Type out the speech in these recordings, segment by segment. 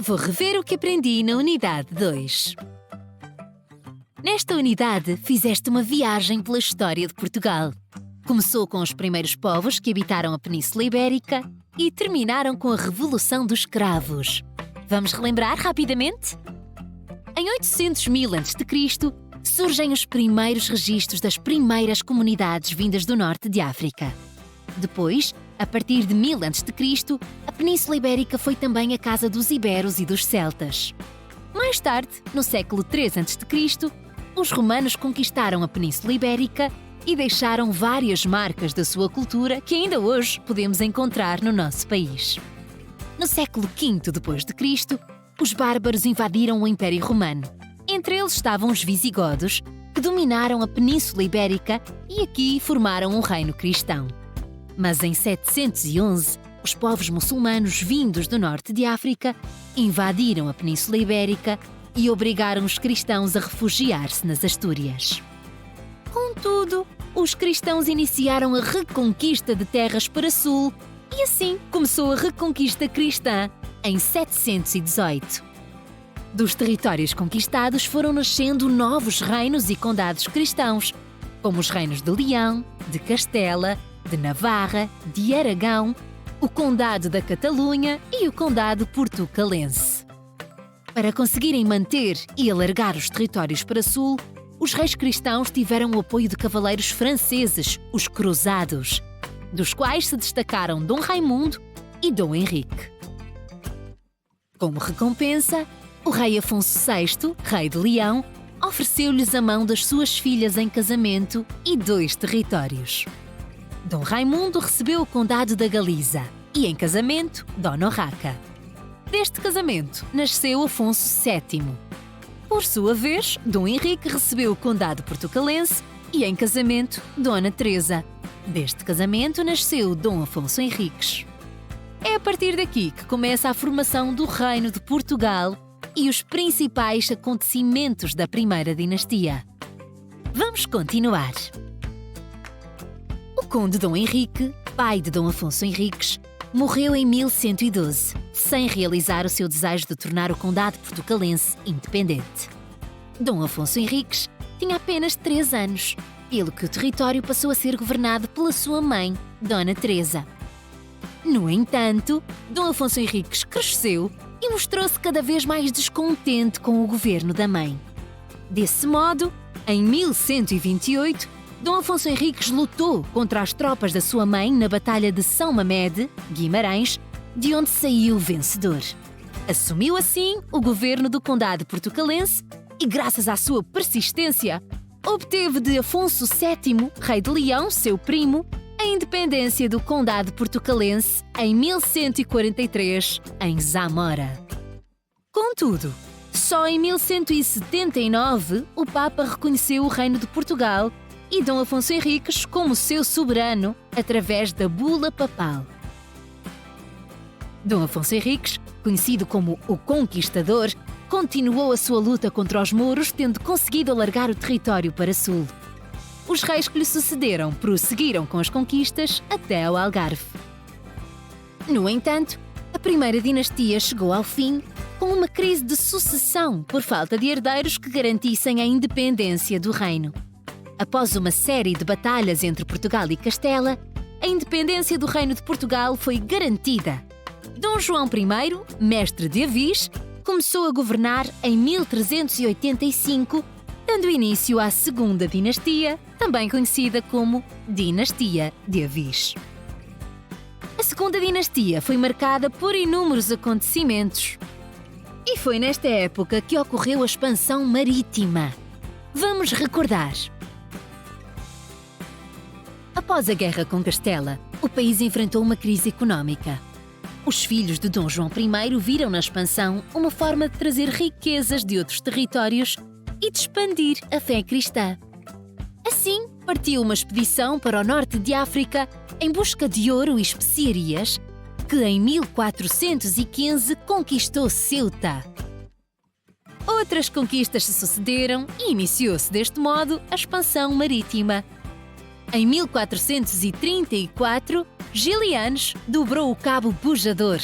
Vou rever o que aprendi na Unidade 2. Nesta unidade, fizeste uma viagem pela história de Portugal. Começou com os primeiros povos que habitaram a Península Ibérica e terminaram com a Revolução dos Cravos. Vamos relembrar rapidamente? Em 800.000 a.C., surgem os primeiros registros das primeiras comunidades vindas do norte de África. Depois, a partir de 1000 a.C., a Península Ibérica foi também a casa dos iberos e dos celtas. Mais tarde, no século III a.C., os romanos conquistaram a Península Ibérica e deixaram várias marcas da sua cultura que ainda hoje podemos encontrar no nosso país. No século V d.C., os bárbaros invadiram o Império Romano. Entre eles estavam os visigodos, que dominaram a Península Ibérica e aqui formaram um reino cristão. Mas em 711, os povos muçulmanos vindos do norte de África invadiram a Península Ibérica e obrigaram os cristãos a refugiar-se nas Astúrias. Contudo, os cristãos iniciaram a reconquista de terras para sul e assim começou a reconquista cristã em 718. Dos territórios conquistados foram nascendo novos reinos e condados cristãos, como os reinos de Leão, de Castela, de Navarra, de Aragão, o Condado da Catalunha e o Condado Portucalense. Para conseguirem manter e alargar os territórios para sul, os reis cristãos tiveram o apoio de cavaleiros franceses, os Cruzados, dos quais se destacaram Dom Raimundo e Dom Henrique. Como recompensa, o rei Afonso VI, rei de Leão, ofereceu-lhes a mão das suas filhas em casamento e 2 territórios. Dom Raimundo recebeu o Condado da Galiza e, em casamento, Dona Urraca. Deste casamento nasceu Afonso VII. Por sua vez, Dom Henrique recebeu o Condado Portucalense e, em casamento, Dona Teresa. Deste casamento nasceu Dom Afonso Henriques. É a partir daqui que começa a formação do Reino de Portugal e os principais acontecimentos da primeira dinastia. Vamos continuar. O conde Dom Henrique, pai de Dom Afonso Henriques, morreu em 1112, sem realizar o seu desejo de tornar o Condado Portucalense independente. Dom Afonso Henriques tinha apenas 3 anos, pelo que o território passou a ser governado pela sua mãe, Dona Teresa. No entanto, Dom Afonso Henriques cresceu e mostrou-se cada vez mais descontente com o governo da mãe. Desse modo, em 1128, Dom Afonso Henriques lutou contra as tropas da sua mãe na Batalha de São Mamede, Guimarães, de onde saiu vencedor. Assumiu assim o governo do Condado Portucalense e, graças à sua persistência, obteve de Afonso VII, rei de Leão, seu primo, a independência do Condado Portucalense em 1143, em Zamora. Contudo, só em 1179 o Papa reconheceu o Reino de Portugal e Dom Afonso Henriques como seu soberano através da Bula Papal. Dom Afonso Henriques, conhecido como o Conquistador, continuou a sua luta contra os mouros, tendo conseguido alargar o território para sul. Os reis que lhe sucederam prosseguiram com as conquistas até ao Algarve. No entanto, a primeira dinastia chegou ao fim com uma crise de sucessão por falta de herdeiros que garantissem a independência do reino. Após uma série de batalhas entre Portugal e Castela, a independência do Reino de Portugal foi garantida. Dom João I, mestre de Avis, começou a governar em 1385, dando início à segunda dinastia, também conhecida como Dinastia de Avis. A segunda dinastia foi marcada por inúmeros acontecimentos. E foi nesta época que ocorreu a expansão marítima. Vamos recordar. Após a guerra com Castela, o país enfrentou uma crise económica. Os filhos de Dom João I viram na expansão uma forma de trazer riquezas de outros territórios e de expandir a fé cristã. Assim, partiu uma expedição para o norte de África em busca de ouro e especiarias, que em 1415 conquistou Ceuta. Outras conquistas se sucederam e iniciou-se deste modo a expansão marítima. Em 1434, Gilianos dobrou o Cabo Bujador.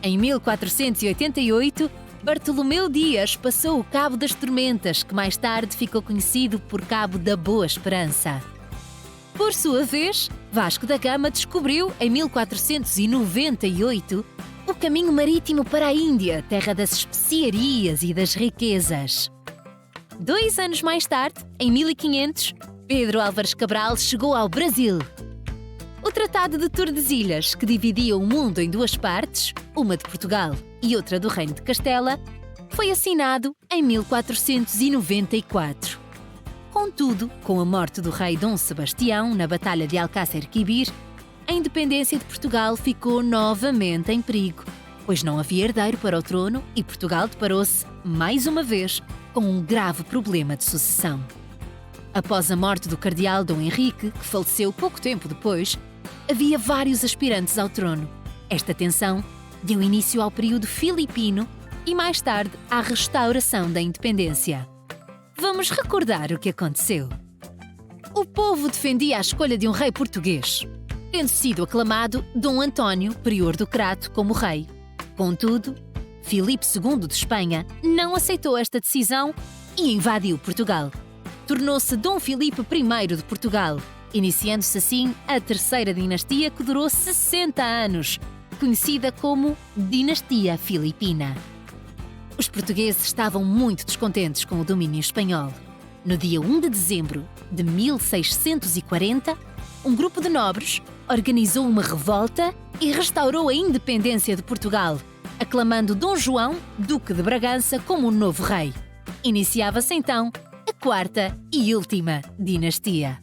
Em 1488, Bartolomeu Dias passou o Cabo das Tormentas, que mais tarde ficou conhecido por Cabo da Boa Esperança. Por sua vez, Vasco da Gama descobriu, em 1498, o caminho marítimo para a Índia, terra das especiarias e das riquezas. 2 anos mais tarde, em 1500, Pedro Álvares Cabral chegou ao Brasil. O Tratado de Tordesilhas, que dividia o mundo em 2 partes, uma de Portugal e outra do Reino de Castela, foi assinado em 1494. Contudo, com a morte do rei Dom Sebastião na Batalha de Alcácer Quibir, a independência de Portugal ficou novamente em perigo, pois não havia herdeiro para o trono e Portugal deparou-se, mais uma vez, com um grave problema de sucessão. Após a morte do cardeal Dom Henrique, que faleceu pouco tempo depois, havia vários aspirantes ao trono. Esta tensão deu início ao período filipino e mais tarde à restauração da independência. Vamos recordar o que aconteceu. O povo defendia a escolha de um rei português, tendo sido aclamado Dom António, prior do Crato, como rei. Contudo, Filipe II de Espanha não aceitou esta decisão e invadiu Portugal. Tornou-se Dom Filipe I de Portugal, iniciando-se assim a terceira dinastia que durou 60 anos, conhecida como Dinastia Filipina. Os portugueses estavam muito descontentes com o domínio espanhol. No dia 1 de dezembro de 1640, um grupo de nobres organizou uma revolta e restaurou a independência de Portugal, aclamando Dom João, Duque de Bragança, como o novo rei. Iniciava-se então a 4ª e última dinastia.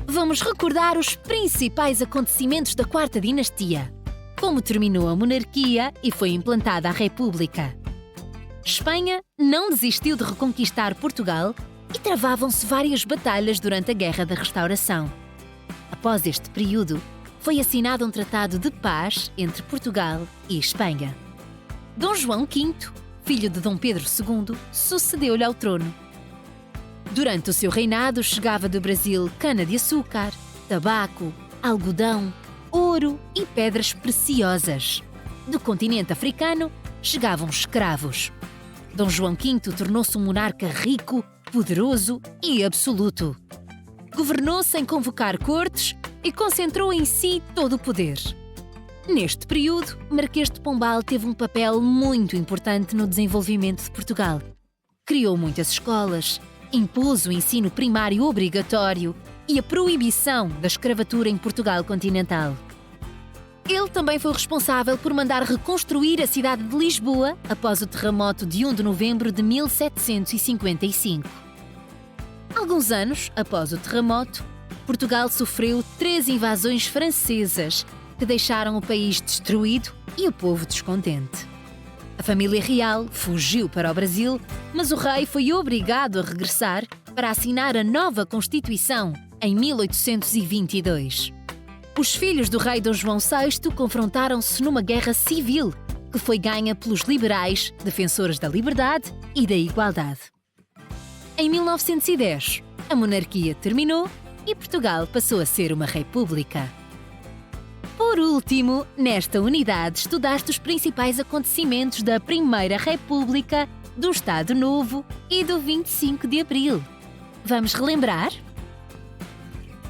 Vamos recordar os principais acontecimentos da 4ª dinastia. Como terminou a monarquia e foi implantada a República. Espanha não desistiu de reconquistar Portugal e travavam-se várias batalhas durante a Guerra da Restauração. Após este período, foi assinado um tratado de paz entre Portugal e Espanha. Dom João V, filho de Dom Pedro II, sucedeu-lhe ao trono. Durante o seu reinado chegava do Brasil cana-de-açúcar, tabaco, algodão, ouro e pedras preciosas. Do continente africano chegavam escravos. Dom João V tornou-se um monarca rico, poderoso e absoluto. Governou sem convocar cortes e concentrou em si todo o poder. Neste período, Marquês de Pombal teve um papel muito importante no desenvolvimento de Portugal. Criou muitas escolas, impôs o ensino primário obrigatório e a proibição da escravatura em Portugal continental. Ele também foi responsável por mandar reconstruir a cidade de Lisboa após o terremoto de 1 de novembro de 1755. Alguns anos após o terremoto, Portugal sofreu 3 invasões francesas que deixaram o país destruído e o povo descontente. A família real fugiu para o Brasil, mas o rei foi obrigado a regressar para assinar a nova Constituição em 1822. Os filhos do rei Dom João VI confrontaram-se numa guerra civil que foi ganha pelos liberais, defensores da liberdade e da igualdade. Em 1910, a monarquia terminou e Portugal passou a ser uma república. Por último, nesta unidade estudaste os principais acontecimentos da Primeira República, do Estado Novo e do 25 de Abril. Vamos relembrar?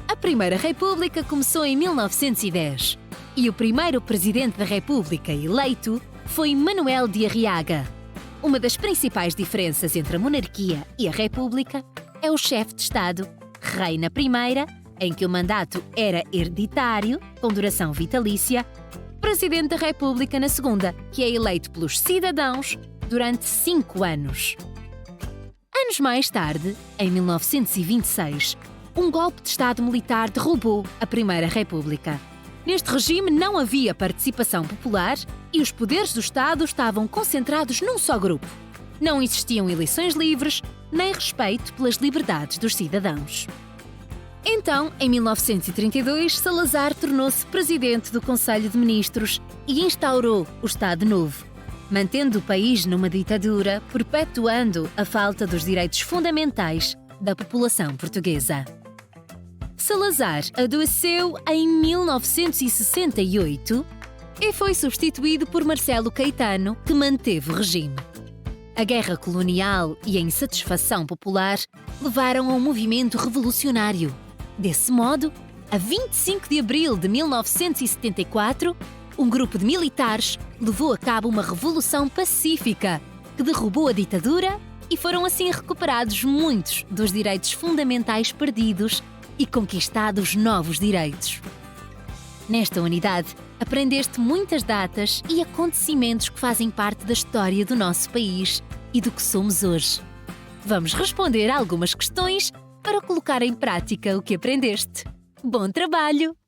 A Primeira República começou em 1910 e o primeiro presidente da República eleito foi Manuel de Arriaga. Uma das principais diferenças entre a monarquia e a República é o chefe de Estado, rei na primeira, em que o mandato era hereditário, com duração vitalícia, presidente da República na segunda, que é eleito pelos cidadãos durante 5 anos. Anos mais tarde, em 1926, um golpe de Estado militar derrubou a Primeira República. Neste regime não havia participação popular e os poderes do Estado estavam concentrados num só grupo. Não existiam eleições livres, nem respeito pelas liberdades dos cidadãos. Então, em 1932, Salazar tornou-se presidente do Conselho de Ministros e instaurou o Estado Novo, mantendo o país numa ditadura, perpetuando a falta dos direitos fundamentais da população portuguesa. Salazar adoeceu em 1968 e foi substituído por Marcelo Caetano, que manteve o regime. A guerra colonial e a insatisfação popular levaram a um movimento revolucionário. Desse modo, a 25 de abril de 1974, um grupo de militares levou a cabo uma revolução pacífica que derrubou a ditadura e foram assim recuperados muitos dos direitos fundamentais perdidos e conquistados novos direitos. Nesta unidade, aprendeste muitas datas e acontecimentos que fazem parte da história do nosso país e do que somos hoje. Vamos responder a algumas questões para colocar em prática o que aprendeste. Bom trabalho!